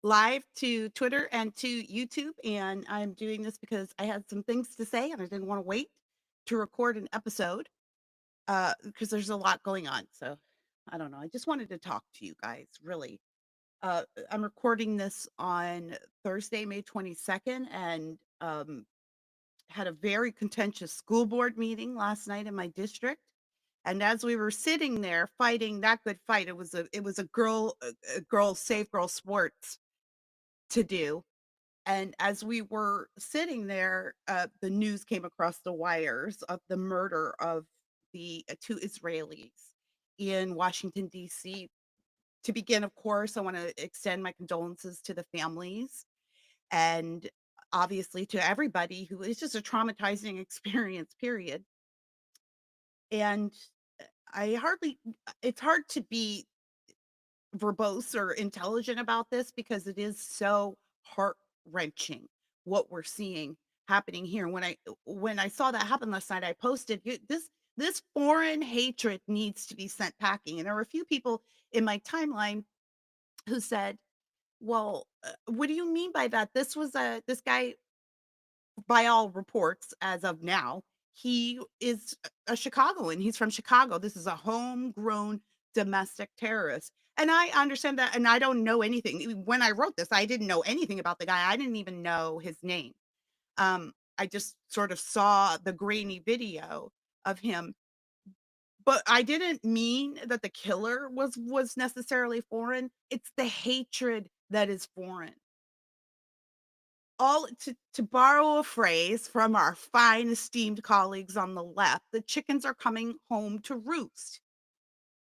live to Twitter and to YouTube, and I'm doing this because I had some things to say and I didn't want to wait to record an episode because there's a lot going on. So I don't know. I just wanted to talk to you guys, really. I'm recording this on Thursday, May 22nd, and had a very contentious school board meeting last night in my district. And as we were sitting there fighting that good fight, it was a girl safe girl sports to do. And as we were sitting there, the news came across the wires of the murder of the two Israelis in Washington, D.C. To begin, of course, I want to extend my condolences to the families and obviously to everybody who it's just a traumatizing experience, period. And I hardly, it's hard to be verbose or intelligent about this because it is so heart wrenching what we're seeing happening here. When I saw that happen last night, I posted this foreign hatred needs to be sent packing, and there were a few people in my timeline who said, "Well, what do you mean by that? This guy, by all reports as of now, he is a Chicagoan. He's from Chicago. This is a homegrown domestic terrorist." And I understand that, and I don't know anything. When I wrote this, I didn't know anything about the guy. I didn't even know his name. I just sort of saw the grainy video of him, but I didn't mean that the killer was necessarily foreign. It's the hatred that is foreign. All to borrow a phrase from our fine esteemed colleagues on the left, the chickens are coming home to roost.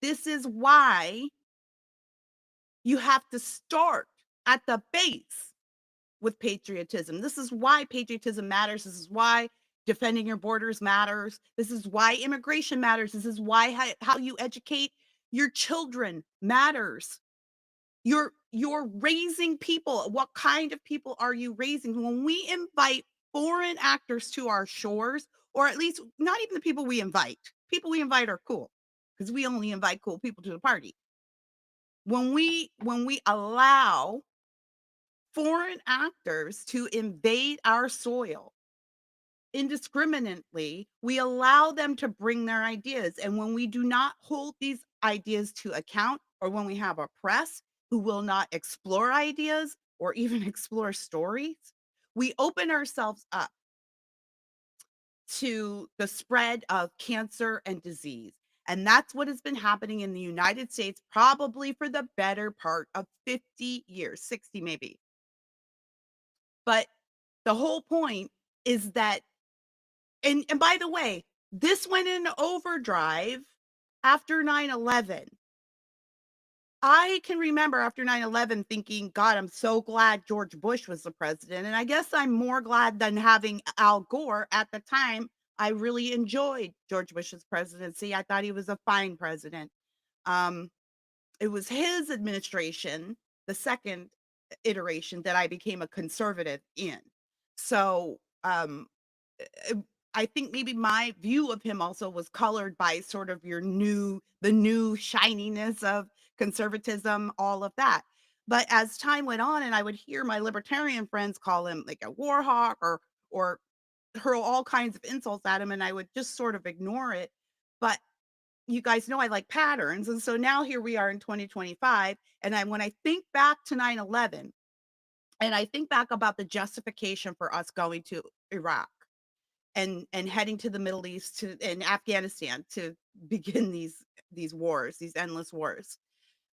This is why you have to start at the base with patriotism. This is why patriotism matters. This is why defending your borders matters. This is why immigration matters. This is why how you educate your children matters. You're raising people. What kind of people are you raising? When we invite foreign actors to our shores, or at least not even the people we invite are cool because we only invite cool people to the party. When we allow foreign actors to invade our soil indiscriminately, we allow them to bring their ideas. And when we do not hold these ideas to account, or when we have a press who will not explore ideas or even explore stories, we open ourselves up to the spread of cancer and disease. And that's what has been happening in the United States probably for the better part of 50 years, 60 maybe. But the whole point is that, and by the way, this went in overdrive after 9/11. I can remember after 9/11 thinking, "God, I'm so glad George Bush was the president," and I guess I'm more glad than having Al Gore at the time. I really enjoyed George Bush's presidency. I thought he was a fine president. Um, it was his administration, the second iteration, that I became a conservative in. So, uh, I think maybe my view of him also was colored by sort of the new shininess of conservatism, all of that. But as time went on and I would hear my libertarian friends call him like a war hawk or hurl all kinds of insults at him, and I would just sort of ignore it. But you guys know I like patterns. And so now here we are in 2025. And when I think back to 9/11 and I think back about the justification for us going to Iraq and heading to the Middle East to and Afghanistan to begin these wars, these endless wars.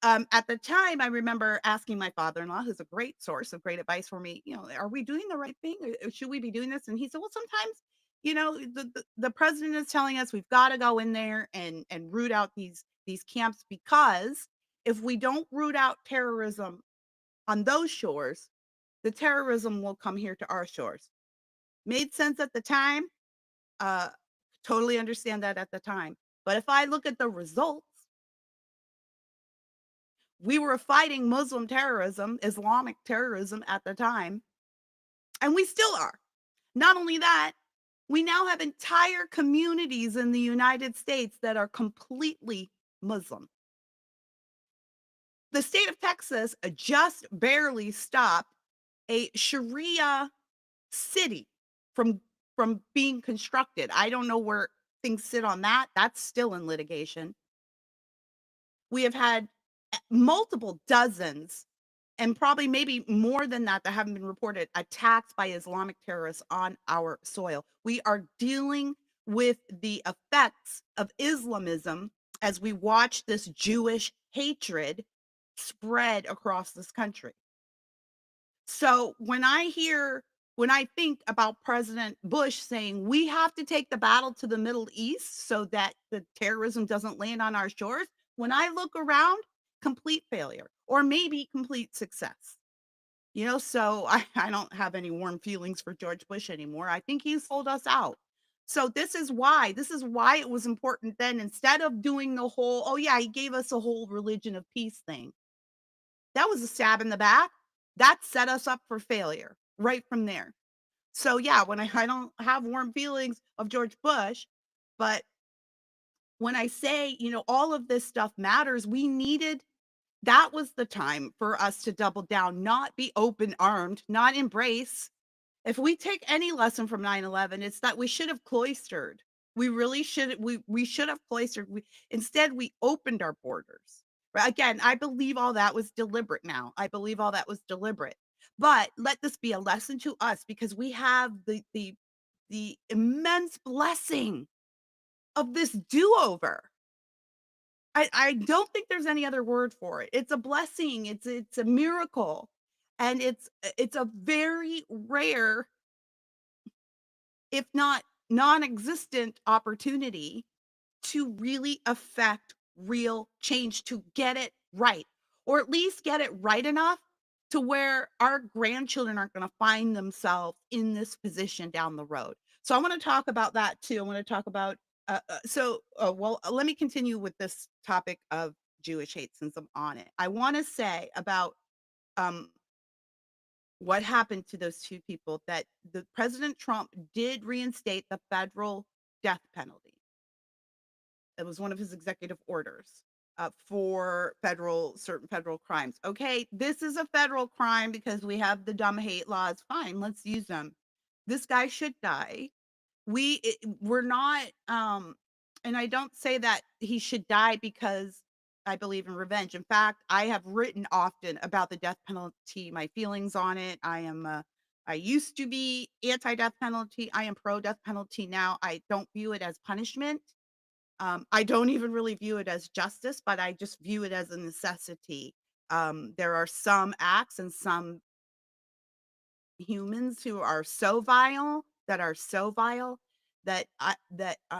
At the time, I remember asking my father-in-law, who's a great source of great advice for me, "Are we doing the right thing? Or should we be doing this?" And he said, "Well, sometimes, the president is telling us we've got to go in there and root out these camps because if we don't root out terrorism on those shores, the terrorism will come here to our shores." Made sense at the time. Uh, Totally understand that at the time. But if I look at the results, we were fighting Muslim terrorism, Islamic terrorism at the time, and we still are. Not only that, we now have entire communities in the United States that are completely Muslim. the state of Texas just barely stopped a Sharia city from being constructed. I don't know where things sit on that. That's still in litigation. We have had multiple dozens and probably maybe more than that that haven't been reported attacks by Islamic terrorists on our soil. We are dealing with the effects of Islamism as we watch this Jewish hatred spread across this country. So when I think about President Bush saying we have to take the battle to the Middle East so that the terrorism doesn't land on our shores, when I look around, complete failure or maybe complete success. So I don't have any warm feelings for George Bush anymore. I think he's sold us out. So this is why it was important then instead of doing the whole, oh yeah, he gave us a whole religion of peace thing. That was a stab in the back. That set us up for failure right from there. So yeah, when I don't have warm feelings of George Bush, but when I say, all of this stuff matters, that was the time for us to double down, not be open armed, not embrace. If we take any lesson from 9/11, it's that we should have cloistered. We really should we should have cloistered. Instead, we opened our borders. Right? Again, I believe all that was deliberate now. I believe all that was deliberate. But let this be a lesson to us because we have the immense blessing of this do-over. I don't think there's any other word for it. It's a blessing. It's a miracle. And it's a very rare if not non-existent opportunity to really affect real change, to get it right, or at least get it right enough to where our grandchildren aren't going to find themselves in this position down the road. So I want to talk about that too. I want to talk about let me continue with this topic of Jewish hate since I'm on it. I want to say about um what happened to those 2 people that the President Trump did reinstate the federal death penalty. It was one of his executive orders, for certain federal crimes. Okay, this is a federal crime because we have the dumb hate laws. Fine, let's use them. This guy should die. We're not, and I don't say that he should die because I believe in revenge. In fact, I have written often about the death penalty, my feelings on it. I used to be anti-death penalty. I am pro-death penalty now. I don't view it as punishment. I don't even really view it as justice, but I just view it as a necessity. There are some acts and some humans who are so vile that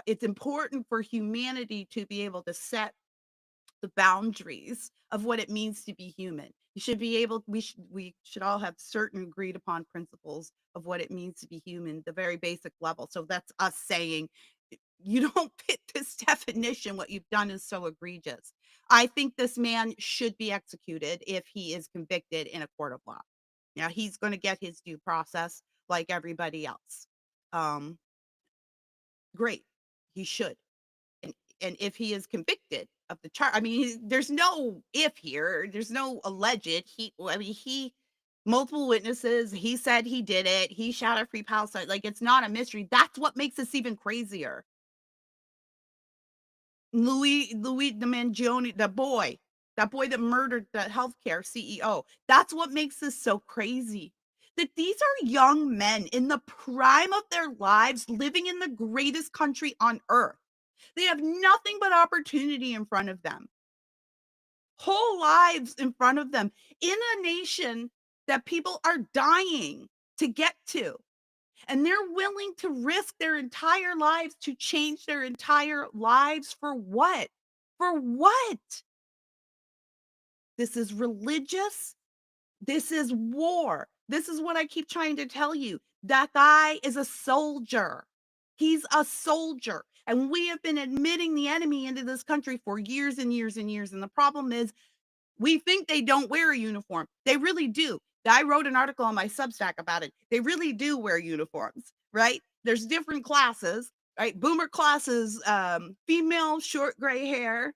it's important for humanity to be able to set the boundaries of what it means to be human. You should be able we should all have certain agreed upon principles of what it means to be human, the very basic level. So that's us saying you don't fit this definition. What you've done is so egregious. I think this man should be executed if he is convicted in a court of law. Now he's going to get his due process like everybody else. Um, Great, he should. And if he is convicted of the charge, I mean, there's no if here. There's no alleged. He multiple witnesses. He said he did it. He shouted "Free Palestine." Like it's not a mystery. That's what makes this even crazier. Louis the Mangione, that boy that murdered the healthcare CEO. That's what makes this so crazy. That these are young men in the prime of their lives living in the greatest country on earth. They have nothing but opportunity in front of them. Whole lives in front of them in a nation that people are dying to get to. And they're willing to risk their entire lives to change their entire lives for what? For what? This is religious. This is war. This is what I keep trying to tell you. That guy is a soldier. He's a soldier. And we have been admitting the enemy into this country for years and years and years. And the problem is we think they don't wear a uniform. They really do. I wrote an article on my Substack about it. They really do wear uniforms, right? There's different classes, right? Boomer classes, female short gray hair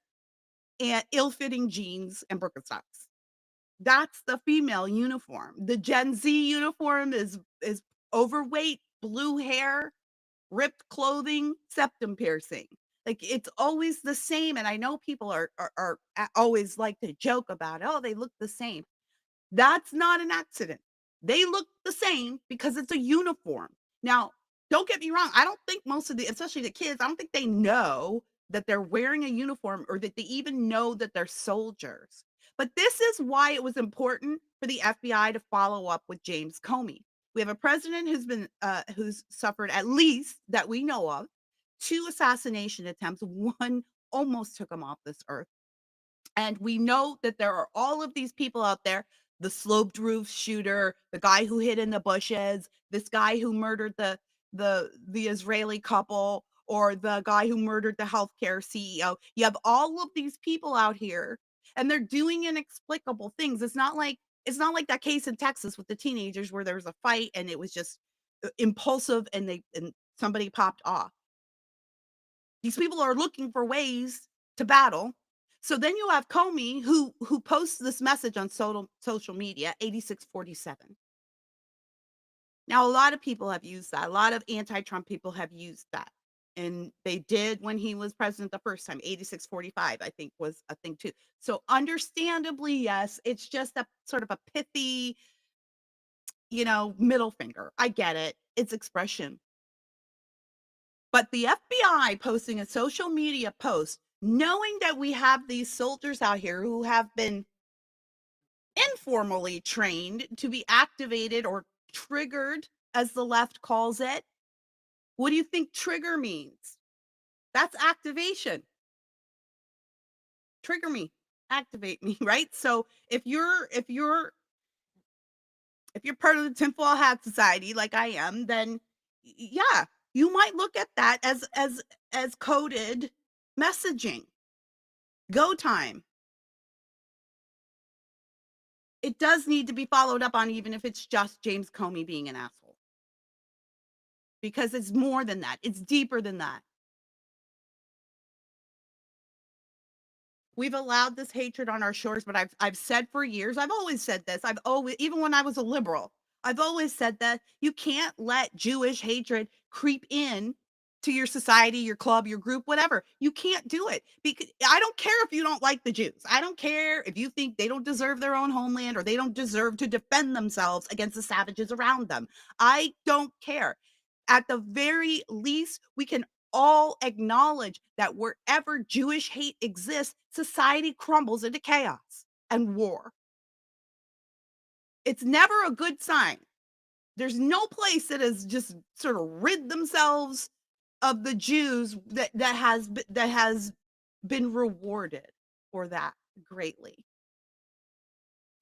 and ill-fitting jeans and Birkenstocks. That's the female uniform. The Gen Z uniform is overweight, blue hair, ripped clothing, septum piercing. Like, it's always the same, and I know people always like to joke about, "Oh, they look the same." That's not an accident. They look the same because it's a uniform. Now, don't get me wrong, I don't think most of the especially the kids, I don't think they know that they're wearing a uniform or that they even know that they're soldiers. But this is why it was important for the FBI to follow up with James Comey. We have a president who's suffered, at least that we know of, 2 assassination attempts. One almost took him off this earth. And we know that there are all of these people out there, the sloped roof shooter, the guy who hid in the bushes, this guy who murdered the Israeli couple, or the guy who murdered the healthcare CEO. You have all of these people out here, and they're doing inexplicable things. It's not like that case in Texas with the teenagers where there was a fight and it was just impulsive and somebody popped off. These people are looking for ways to battle. So then you have Comey who posts this message on social media, 8647. Now a lot of people have used that. A lot of anti-Trump people have used that. And they did when he was president the first time. 8645, I think, was a thing too. So understandably, yes, it's just a sort of a pithy, middle finger. I get it. It's expression. But the FBI posting a social media post, knowing that we have these soldiers out here who have been informally trained to be activated or triggered, as the left calls it. What do you think trigger means? That's activation. Trigger me, activate me, right? So if you're part of the tinfoil hat society like I am, then yeah, you might look at that as coded messaging. Go time. It does need to be followed up on even if it's just James Comey being an asshole, because it's more than that. It's deeper than that. We've allowed this hatred on our shores, but I've said for years, I've always said this. I've always even when I was a liberal, I've always said that you can't let Jewish hatred creep in to your society, your club, your group, whatever. You can't do it because I don't care if you don't like the Jews. I don't care if you think they don't deserve their own homeland or they don't deserve to defend themselves against the savages around them. I don't care. At the very least, we can all acknowledge that wherever Jewish hate exists, society crumbles into chaos and war. It's never a good sign. There's no place that has just sort of rid themselves of the Jews that has been rewarded for that greatly.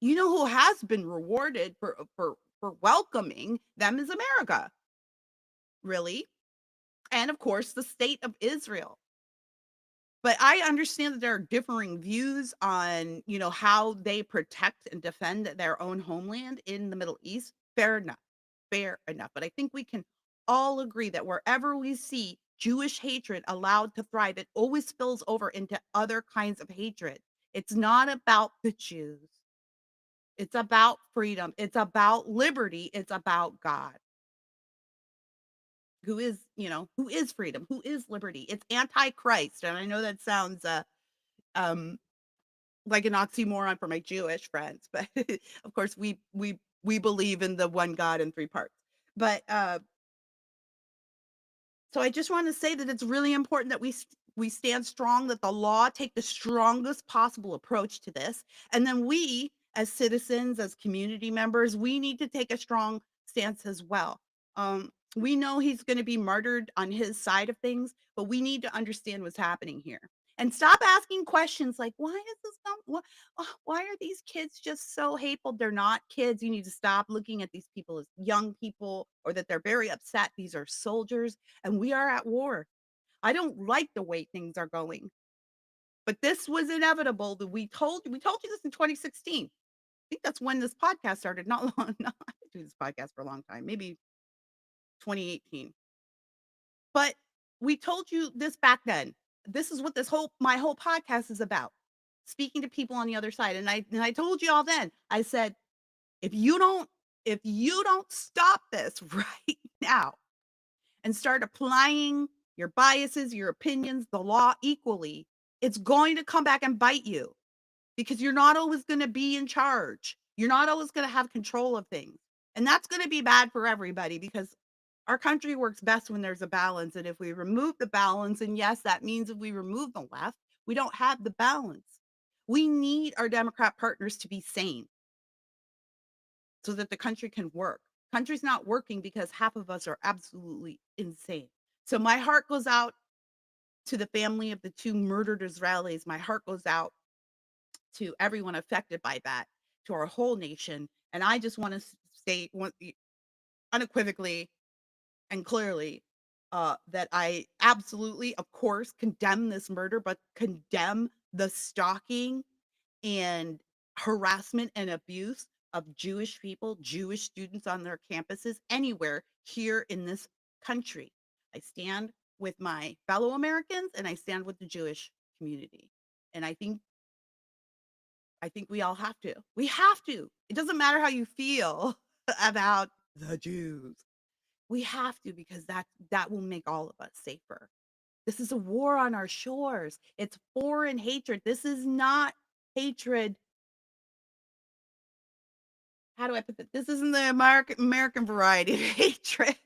You know who has been rewarded for welcoming them is America, really, and of course the state of Israel. But I understand that there are differing views on, how they protect and defend their own homeland in the Middle East. Fair enough. Fair enough. But I think we can all agree that wherever we see Jewish hatred allowed to thrive, it always spills over into other kinds of hatred. It's not about the Jews. It's about freedom. It's about liberty. It's about God, who is freedom, who is liberty. It's antichrist. And I know that sounds um like an oxymoron for my Jewish friends, but of course we believe in the one God in three parts. But so I just want to say that it's really important that we stand strong, that the law take the strongest possible approach to this, and then we as citizens, as community members, we need to take a strong stance as well. We know he's going to be martyred on his side of things, but we need to understand what's happening here. And stop asking questions like, why is this why are these kids just so hateful? They're not kids. You need to stop looking at these people as young people or that they're very upset. These are soldiers and we are at war. I don't like the way things are going, but this was inevitable. That we told you this in 2016. I think that's when this podcast started. Not long. Not, I do this podcast for a long time, maybe 2018. But we told you this back then. This is what my whole podcast is about. speaking to people on the other side, and I told you all then, I said, "If you don't if you don't stop this right now and start applying your biases, your opinions, the law equally, it's going to come back and bite you because you're not always gonna be in charge. You're not always gonna have control of things, and that's gonna be bad for everybody because our country works best when there's a balance, and if we remove the balance, and yes, that means if we remove the left, we don't have the balance. We need our Democrat partners to be sane so that the country can work. Country's not working because half of us are absolutely insane. So my heart goes out to the family of the 2 murdered Israelis. My heart goes out to everyone affected by that, to our whole nation, and I just wanna state unequivocally and clearly, that I absolutely, of course, condemn this murder, but condemn the stalking and harassment and abuse of Jewish people, Jewish students on their campuses, anywhere here in this country. I stand with my fellow Americans and I stand with the Jewish community. And I think we all have to. We have to. It doesn't matter how you feel about the Jews. We have to because that will make all of us safer. This is a war on our shores. It's foreign hatred. This is not hatred. How do I put this? This isn't the American variety of hatred.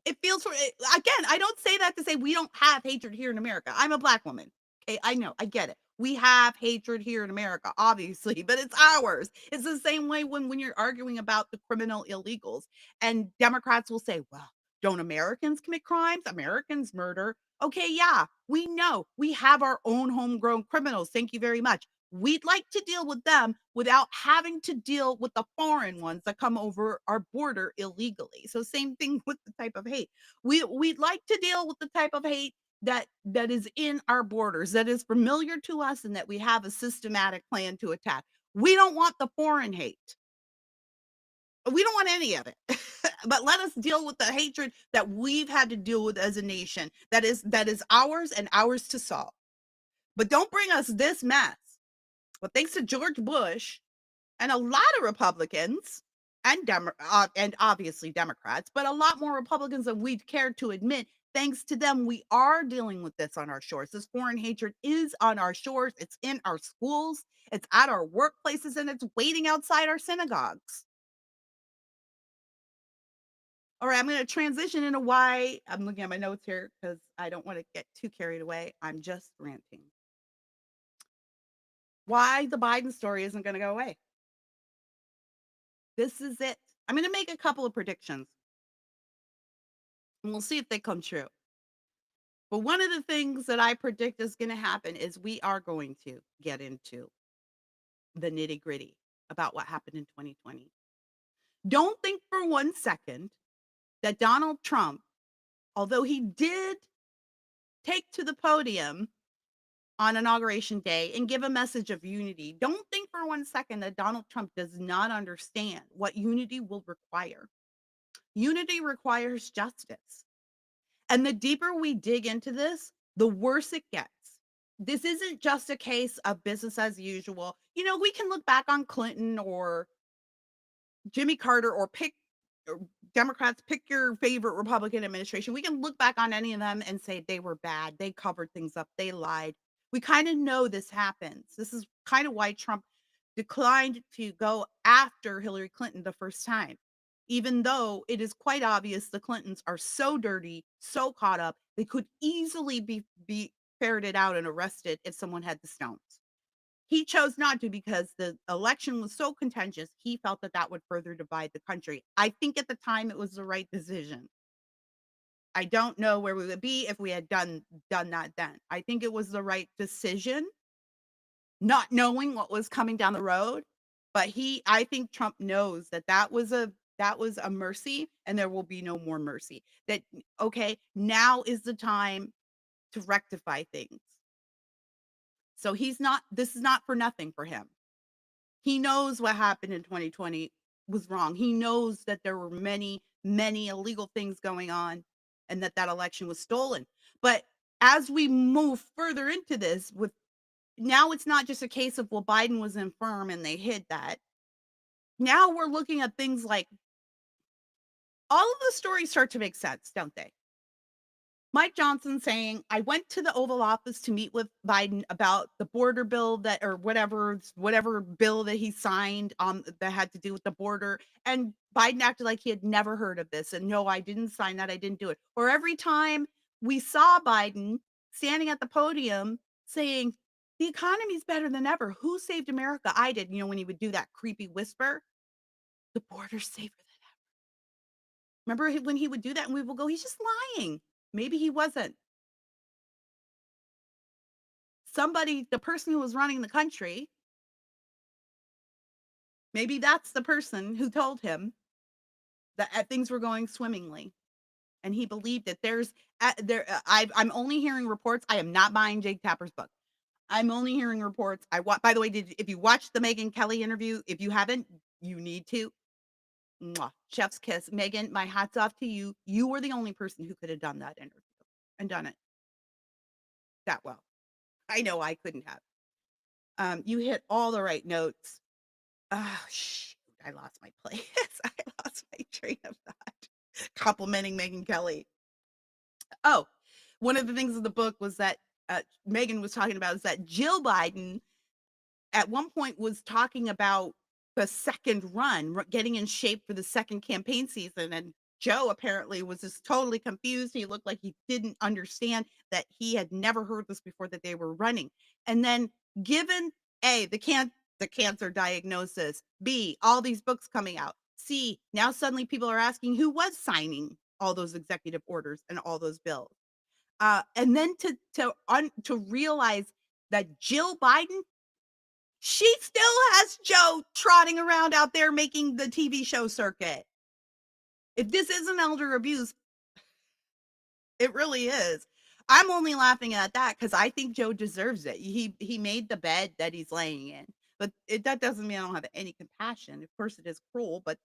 It feels for it, again, I don't say that to say we don't have hatred here in America. I'm a black woman. Okay, I know, I get it. We have hatred here in America, obviously, but it's ours. It's the same way when you're arguing about the criminal illegals and Democrats will say, "Well, don't Americans commit crimes? Americans murder." Okay, yeah, we know. We have our own homegrown criminals. Thank you very much. We'd like to deal with them without having to deal with the foreign ones that come over our border illegally. So same thing with the type of hate. We'd like to deal with the type of hate that is in our borders, that is familiar to us and that we have a systematic plan to attack. We don't want the foreign hate. We don't want any of it. But let us deal with the hatred that we've had to deal with as a nation that is ours and ours to solve. But don't bring us this mess. But thanks to George Bush and a lot of Republicans and obviously Democrats, but a lot more Republicans than we'd care to admit. Thanks to them, we are dealing with this on our shores. This foreign hatred is on our shores. It's in our schools. It's at our workplaces, and it's waiting outside our synagogues. All right, I'm going to transition into why I'm looking at my notes here because I don't want to get too carried away. I'm just ranting. Why the Biden story isn't going to go away. This is it. I'm going to make a couple of predictions and we'll see if they come true. But one of the things that I predict is going to happen is we are going to get into the nitty gritty about what happened in 2020. Don't think for 1 second that Donald Trump, although he did take to the podium on Inauguration Day and give a message of unity, don't think for 1 second that Donald Trump does not understand what unity will require. Unity requires justice. And the deeper we dig into this, the worse it gets. This isn't just a case of business as usual. We can look back on Clinton or Jimmy Carter or Democrats, pick your favorite Republican administration. We can look back on any of them and say they were bad. They covered things up. They lied. We kind of know this happens. This is kind of why Trump declined to go after Hillary Clinton the first time, even though it is quite obvious the Clintons are so dirty, so caught up, they could easily be ferreted out and arrested if someone had the stones. He chose not to because the election was so contentious. He felt that that would further divide the country. I think at the time it was the right decision. I don't know where we would be if we had done that then. I think it was the right decision, not knowing what was coming down the road. But I think Trump knows that that was a mercy, and there will be no more mercy. That okay, now is the time to rectify things. So this is not for nothing for him. He knows what happened in 2020 was wrong. He knows that there were many, many illegal things going on and that election was stolen. But as we move further into this with now it's not just a case of, well, Biden was infirm and they hid that. Now we're looking at things like all of the stories start to make sense, don't they? Mike Johnson saying, "I went to the Oval Office to meet with Biden about the border bill that or whatever bill that he signed, that had to do with the border." And Biden acted like he had never heard of this, and, "No, I didn't sign that, I didn't do it." Or every time we saw Biden standing at the podium saying, "The economy's better than ever. Who saved America? I did." You know, when he would do that creepy whisper, "The border's safer than" remember when he would do that and we would go, "He's just lying." Maybe he wasn't. Somebody the person who was running the country, maybe that's the person who told him that, things were going swimmingly, and he believed it. I'm only hearing reports, I am not buying Jake Tapper's book. I'm only hearing reports. By the way, if you watched the Megyn Kelly interview, if you haven't, you need to. Mwah, chef's kiss. Megan, my hat's off to you. You were the only person who could have done that interview and done it that well. I know I couldn't have. You hit all the right notes. Oh, shoot, I lost my place. I lost my train of thought. Complimenting Megyn Kelly. Oh, one of the things in the book was that, Megan was talking about is that Jill Biden at one point was talking about the second run, getting in shape for the second campaign season, and Joe apparently was just totally confused. He looked like he didn't understand that he had never heard this before that they were running. And then given A, the cancer diagnosis, B, all these books coming out, C, now suddenly people are asking who was signing all those executive orders and all those bills. And then to realize that Jill Biden, she still has Joe trotting around out there making the TV show circuit. If this isn't elder abuse, it really is. I'm only laughing at that because I think Joe deserves it. He made the bed that he's laying in, but that doesn't mean I don't have any compassion. Of course, it is cruel, but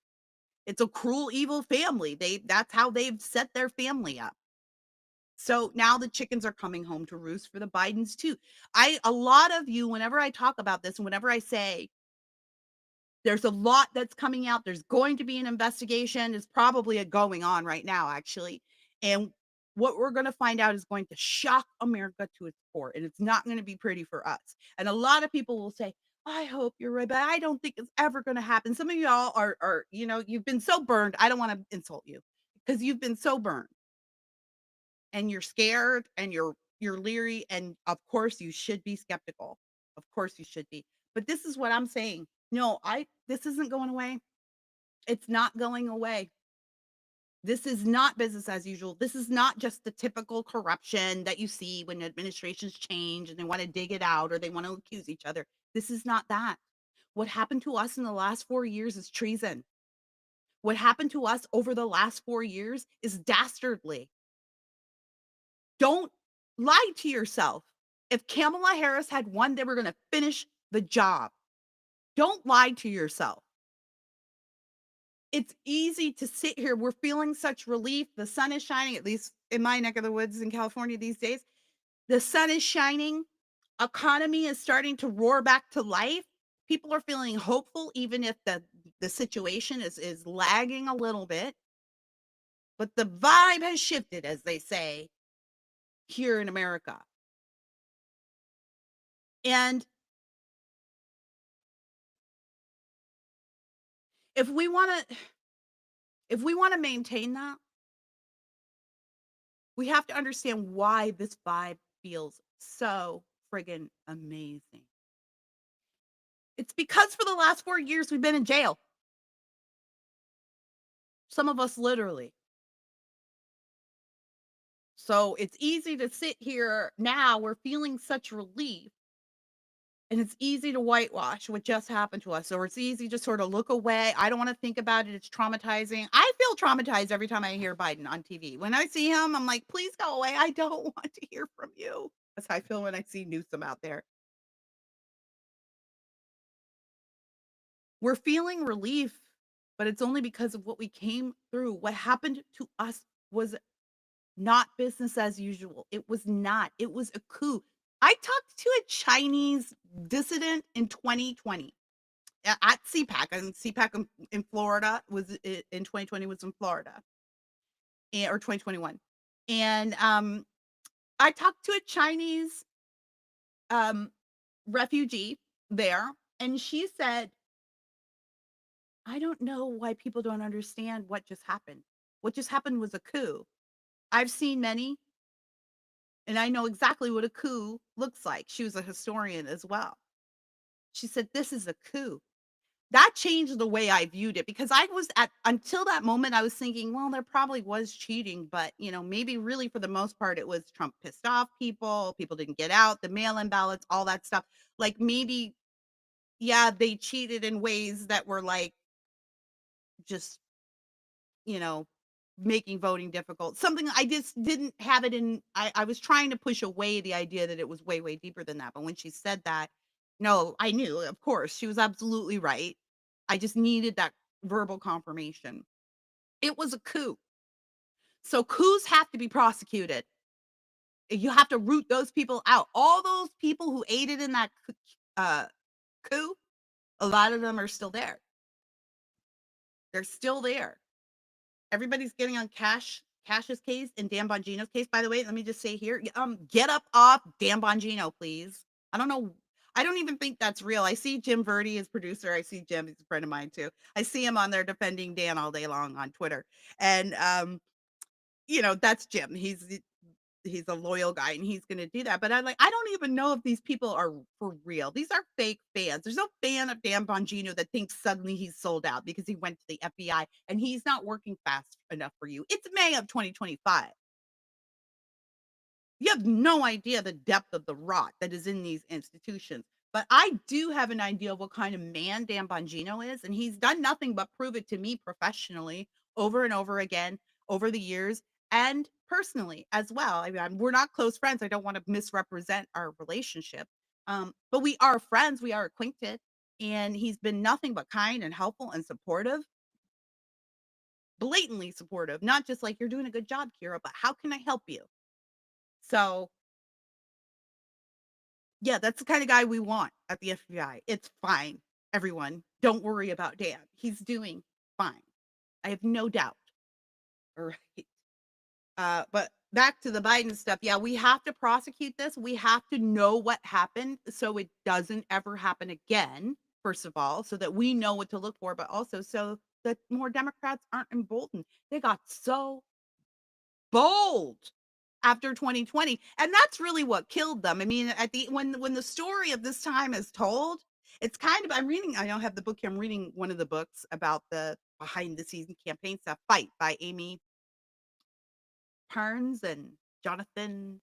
it's a cruel, evil family. That's how they've set their family up. So now the chickens are coming home to roost for the Bidens too. A lot of you, whenever I talk about this and whenever I say there's a lot that's coming out. There's going to be an investigation. It's probably a going on right now, actually. And what we're going to find out is going to shock America to its core, and it's not going to be pretty for us. And a lot of people will say, I hope you're right, but I don't think it's ever going to happen. Some of y'all are, you've been so burned. I don't want to insult you because you've been so burned and you're scared and you're leery. And of course, you should be skeptical. Of course, you should be. But this is what I'm saying. No, this isn't going away. It's not going away. This is not business as usual. This is not just the typical corruption that you see when administrations change and they want to dig it out or they want to accuse each other. This is not that. What happened to us in the last 4 years is treason. What happened to us over the last 4 years is dastardly. Don't lie to yourself. If Kamala Harris had won, they were going to finish the job. Don't lie to yourself. It's easy to sit here. We're feeling such relief. The sun is shining, at least in my neck of the woods in California these days. The sun is shining. Economy is starting to roar back to life. People are feeling hopeful, even if the situation is lagging a little bit. But the vibe has shifted, as they say, here in America. And if we want to if we want to maintain that, we have to understand why this vibe feels so friggin' amazing. It's because for the last 4 years we've been in jail. Some of us literally. So it's easy to sit here now, we're feeling such relief, and it's easy to whitewash what just happened to us, or it's easy to sort of look away. I don't wanna think about it, it's traumatizing. I feel traumatized every time I hear Biden on TV. When I see him, I'm like, "Please go away, I don't want to hear from you." That's how I feel when I see Newsom out there. We're feeling relief, but it's only because of what we came through. What happened to us was not business as usual. It was not. It was a coup. I talked to a Chinese dissident in 2020 at CPAC, and CPAC in Florida was in 2020 was in Florida, or 2021. And I talked to a Chinese um, refugee there, and she said, I don't know why people don't understand what just happened. What just happened was a coup. I've seen many, and I know exactly what a coup looks like. She was a historian as well. She said, this is a coup. That changed the way I viewed it because I was at until that moment, I was thinking, well, there probably was cheating, but maybe really for the most part, it was Trump pissed off people. People didn't get out, the mail in ballots, all that stuff. Like maybe, yeah, they cheated in ways that were like just, you know, making voting difficult. Something I just didn't have it in. I was trying to push away the idea that it was way, way deeper than that. But when she said that, no, I knew, of course, she was absolutely right. I just needed that verbal confirmation. It was a coup. So coups have to be prosecuted. You have to root those people out. All those people who aided in that uh, coup, a lot of them are still there. They're still there. Everybody's getting on Cash's case and Dan Bongino's case. By the way, let me just say here, get up off Dan Bongino, please. I don't know. I don't even think that's real. I see Jim Verdi as producer. I see Jim, he's a friend of mine too. I see him on there defending Dan all day long on Twitter. And that's Jim. He's a loyal guy and he's gonna do that. But I don't even know if these people are for real. These are fake fans. There's no fan of Dan Bongino that thinks suddenly he's sold out because he went to the FBI and he's not working fast enough for you. It's May of 2025. You have no idea the depth of the rot that is in these institutions. But I do have an idea of what kind of man Dan Bongino is, and he's done nothing but prove it to me professionally over and over again over the years and personally as well. I mean, we're not close friends. I don't want to misrepresent our relationship, but we are friends. We are acquainted, and he's been nothing but kind and helpful and supportive, blatantly supportive. Not just like you're doing a good job, Kira, but how can I help you? So yeah, that's the kind of guy we want at the FBI. It's fine, everyone. Don't worry about Dan. He's doing fine. I have no doubt. All right. But back to the Biden stuff. Yeah, we have to prosecute this. We have to know what happened so it doesn't ever happen again, first of all, so that we know what to look for, but also so that more Democrats aren't emboldened. They got so bold after 2020, and that's really what killed them. I mean, at the when the story of this time is told, it's kind of I don't have the book here, I'm reading one of the books about the behind the scenes campaign stuff, Fight by Amy Parnes and Jonathan,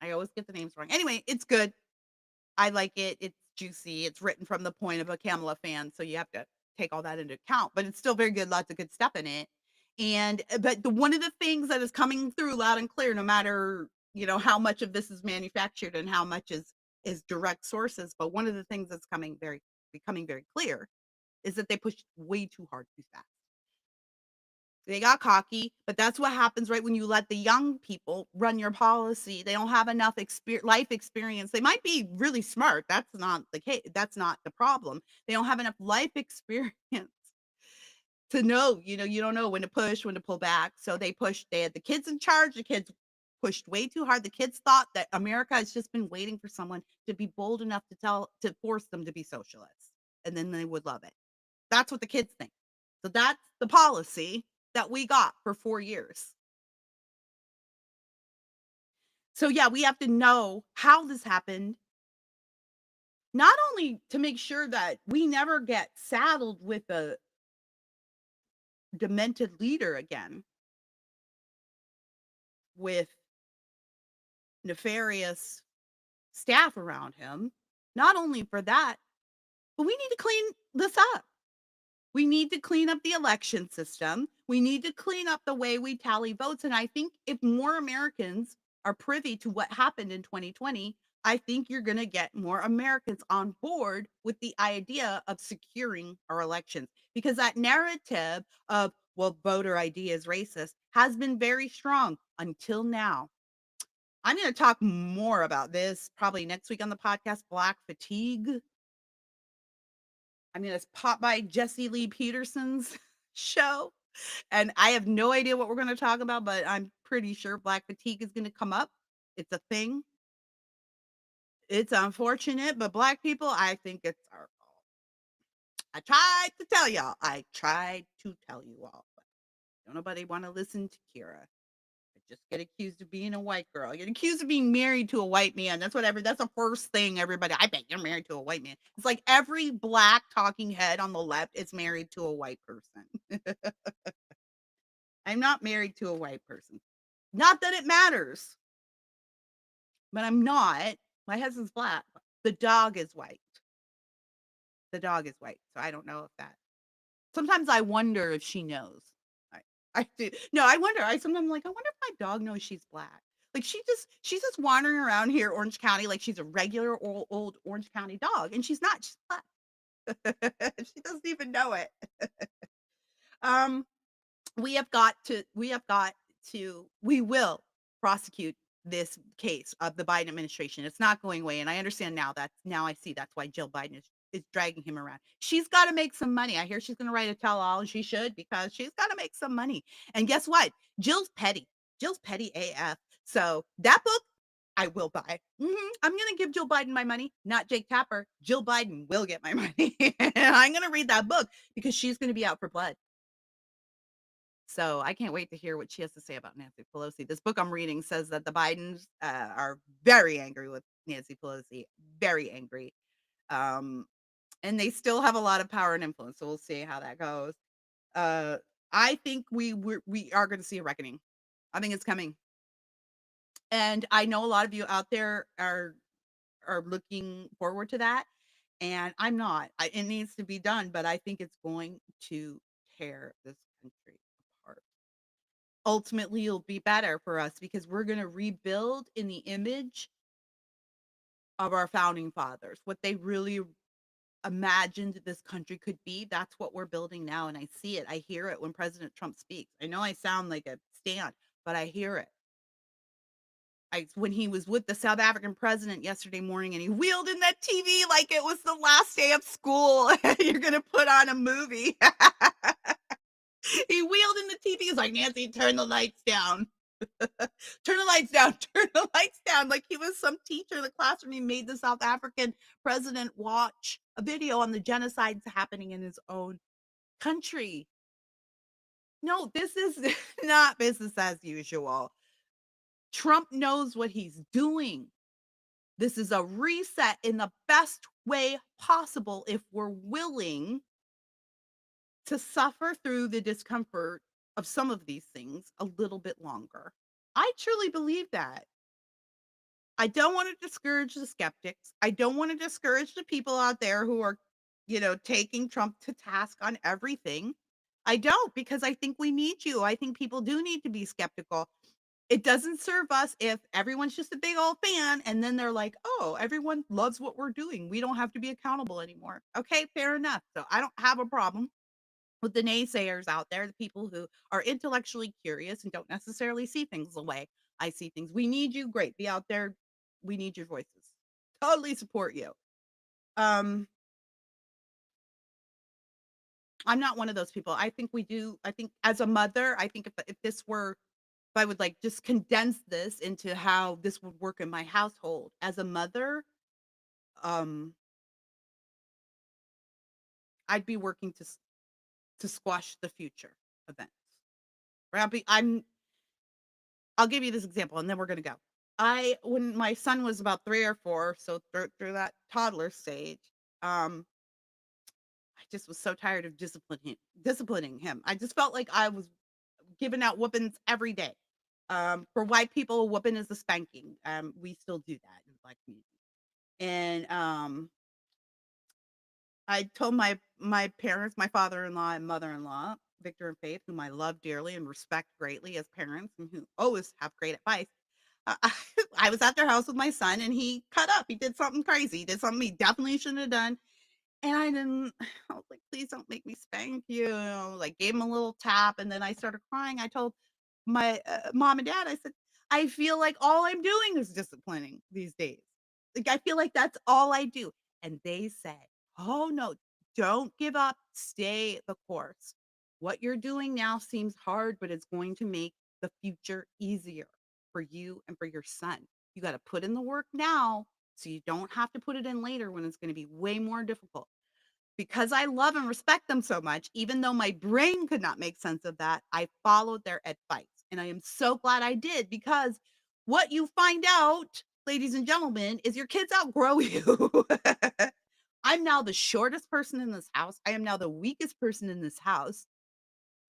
I always get the names wrong. Anyway, it's good. I like it. It's juicy. It's written from the point of a Kamala fan, so you have to take all that into account, but it's still very good, lots of good stuff in it. And but the one of the things that is coming through loud and clear, no matter, how much of this is manufactured and how much is direct sources, but one of the things that's becoming very clear is that they pushed way too hard too fast. They got cocky, but that's what happens, right, when you let the young people run your policy. They don't have enough life experience. They might be really smart. That's not the case. That's not the problem. They don't have enough life experience to know, you don't know when to push, when to pull back. So they had the kids in charge. The kids pushed way too hard. The kids thought that America has just been waiting for someone to be bold enough to force them to be socialists, and then they would love it. That's what the kids think. So that's the policy that we got for 4 years. So yeah, we have to know how this happened, not only to make sure that we never get saddled with a demented leader again with nefarious staff around him. Not only for that, but we need to clean this up. We need to clean up the election system. We need to clean up the way we tally votes. And I think if more Americans are privy to what happened in 2020, I think you're going to get more Americans on board with the idea of securing our elections, because that narrative of, well, voter ID is racist has been very strong until now. I'm gonna talk more about this probably next week on the podcast, black fatigue. I'm gonna pop by Jesse Lee Peterson's show, and I have no idea what we're gonna talk about, but I'm pretty sure black fatigue is gonna come up. It's a thing. It's unfortunate, but black people, I think it's our fault. I tried to tell y'all. I tried to tell you all, but don't nobody want to listen to Kira. I just get accused of being a white girl. I get accused of being married to a white man. That's the first thing everybody. I bet you're married to a white man. It's like every black talking head on the left is married to a white person. I'm not married to a white person. Not that it matters, but I'm not. My husband's black. The dog is white. The dog is white. So I don't know if that. Sometimes I wonder if she knows. I, I do. No, I wonder. I sometimes like, I wonder if my dog knows she's black. Like she's just wandering around here, Orange County, like she's a regular old Orange County dog, and she's not. She's black. She doesn't even know it. Um, we will prosecute this case of the Biden administration. It's not going away. And I understand now I see that's why Jill Biden is dragging him around. She's got to make some money. I hear she's going to write a tell all, and she should, because she's got to make some money. And guess what? Jill's petty. Jill's petty AF. So that book I will buy. I'm going to give Jill Biden my money, not Jake Tapper. Jill Biden will get my money. And I'm going to read that book because she's going to be out for blood. So I can't wait to hear what she has to say about Nancy Pelosi. This book I'm reading says that the Bidens are very angry with Nancy Pelosi, very angry. Um, and they still have a lot of power and influence. So we'll see how that goes. Uh, I think we are going to see a reckoning. I think it's coming. And I know a lot of you out there are looking forward to that. And I'm not. It needs to be done, but I think it's going to tear this country apart. Ultimately, it'll be better for us because we're going to rebuild in the image of our founding fathers, what they really imagined this country could be. That's what we're building now. And I see it. I hear it when President Trump speaks. I know I sound like a stand, but I hear it. When he was with the South African president yesterday morning and he wheeled in that TV like it was the last day of school. You're going to put on a movie. He wheeled in the TV. He's like, Nancy, turn the lights down. Turn the lights down. Turn the lights down. Like he was some teacher in the classroom. He made the South African president watch a video on the genocides happening in his own country. No, this is not business as usual. Trump knows what he's doing. This is a reset in the best way possible if we're willing to suffer through the discomfort of some of these things a little bit longer. I truly believe that. I don't want to discourage the skeptics. I don't want to discourage the people out there who are, taking Trump to task on everything. I don't, because I think we need you. I think people do need to be skeptical. It doesn't serve us if everyone's just a big old fan and then they're like, oh, everyone loves what we're doing. We don't have to be accountable anymore. Okay, fair enough. So I don't have a problem with the naysayers out there, the people who are intellectually curious and don't necessarily see things the way I see things. We need you. Great. Be out there. We need your voices. Totally support you. Um, I'm not one of those people. I think we do. I think as a mother, I think if this were, if I would like just condense this into how this would work in my household as a mother, um, I'd be working to squash the future events. Right? I'll give you this example, and then we're gonna go. When my son was about 3 or 4, so through that toddler stage, um, I just was so tired of disciplining him. I just felt like I was giving out whoopings every day. For white people, a whooping is a spanking. We still do that in the Black community. And I told my parents, my father-in-law and mother-in-law, Victor and Faith, whom I love dearly and respect greatly as parents, and who always have great advice. I was at their house with my son, and he cut up. He did something crazy. He did something he definitely shouldn't have done. And I didn't. I was like, please don't make me spank you. Like, gave him a little tap, and then I started crying. I told my mom and dad, I said, I feel like all I'm doing is disciplining these days. Like, I feel like that's all I do. And they say, "Oh, no, don't give up. Stay the course. What you're doing now seems hard, but it's going to make the future easier for you and for your son. You got to put in the work now so you don't have to put it in later when it's going to be way more difficult." Because I love and respect them so much, even though my brain could not make sense of that, I followed their advice, and I am so glad I did because what you find out, ladies and gentlemen, is your kids outgrow you. I'm now the shortest person in this house. I am now the weakest person in this house.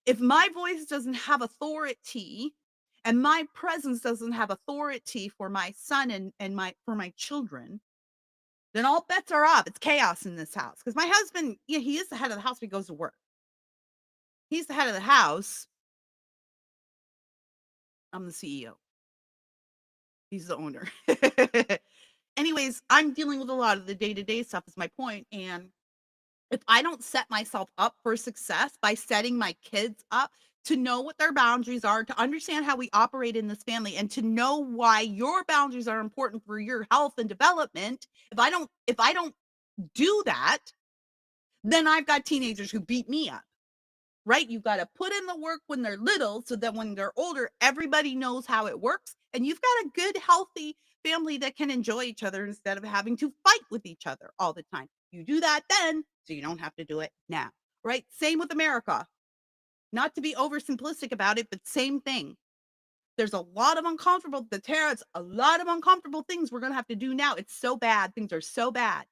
If my voice doesn't have authority and my presence doesn't have authority for my son and my children, then all bets are off. It's chaos in this house. Because my husband, yeah, he is the head of the house, but he goes to work. He's the head of the house. I'm the CEO. He's the owner. Anyways, I'm dealing with a lot of the day-to-day stuff is my point, and if I don't set myself up for success by setting my kids up to know what their boundaries are, to understand how we operate in this family, and to know why your boundaries are important for your health and development, if I don't do that, then I've got teenagers who beat me up. Right? You gotta put in the work when they're little so that when they're older, everybody knows how it works, and you've got a good, healthy family that can enjoy each other instead of having to fight with each other all the time. You do that then, so you don't have to do it now, right? Same with America. Not to be oversimplistic about it, but same thing. There's a lot of uncomfortable the tariffs, a lot of uncomfortable things we're gonna have to do now. It's so bad. Things are so bad.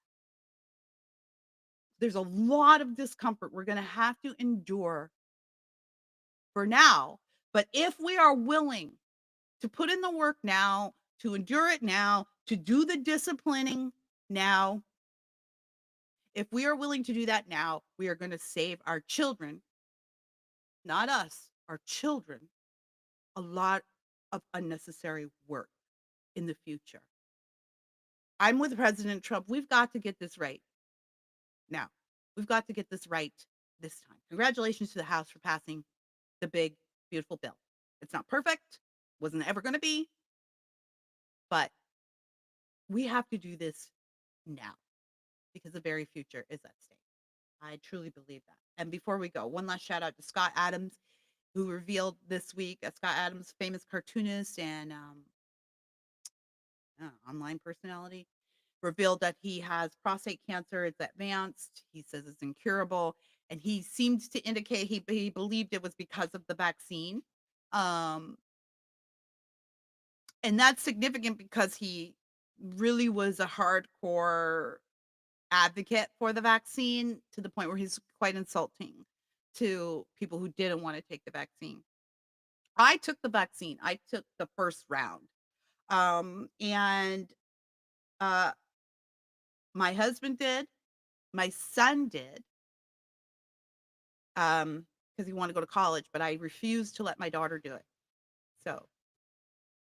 There's a lot of discomfort we're gonna have to endure for now. But if we are willing to put in the work now, to endure it now, to do the disciplining now, if we are willing to do that now, we are going to save our children, not us, our children, a lot of unnecessary work in the future. I'm with President Trump. We've got to get this right now. We've got to get this right this time. Congratulations to the House for passing the big, beautiful bill. It's not perfect, wasn't ever going to be, but we have to do this now because the very future is at stake. I truly believe that. And before we go, one last shout out to Scott Adams, who revealed this week, Scott Adams, famous cartoonist and online personality, revealed that he has prostate cancer. It's advanced. He says it's incurable. And he seemed to indicate he believed it was because of the vaccine. Um, and that's significant because he really was a hardcore advocate for the vaccine to the point where he's quite insulting to people who didn't want to take the vaccine. I took the vaccine. I took the first round. And uh my husband did, my son did, because he wanted to go to college, but I refused to let my daughter do it. So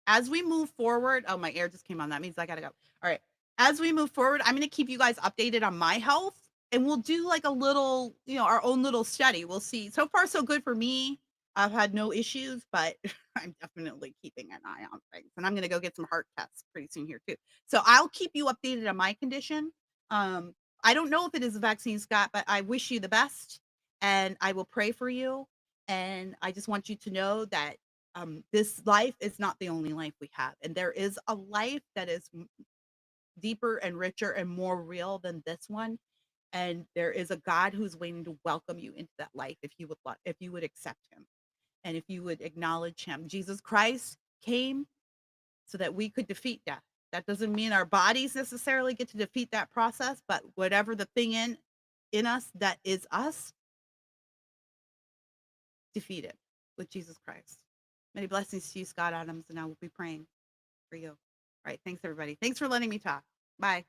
as we move forward, oh, my air just came on. That means I gotta go. All right. As we move forward, I'm gonna keep you guys updated on my health and we'll do like a little, our own little study. We'll see. So far, so good for me. I've had no issues, but I'm definitely keeping an eye on things. And I'm gonna go get some heart tests pretty soon here too. So I'll keep you updated on my condition. Um, I don't know if it is a vaccine, Scott, but I wish you the best and I will pray for you. And I just want you to know that this life is not the only life we have. And there is a life that is deeper and richer and more real than this one. And there is a God who's waiting to welcome you into that life if you would if you would accept him and if you would acknowledge him. Jesus Christ came so that we could defeat death. That doesn't mean our bodies necessarily get to defeat that process, but whatever the thing in us that is us, defeat it with Jesus Christ. Many blessings to you, Scott Adams, and I will be praying for you. All right. Thanks, everybody. Thanks for letting me talk. Bye.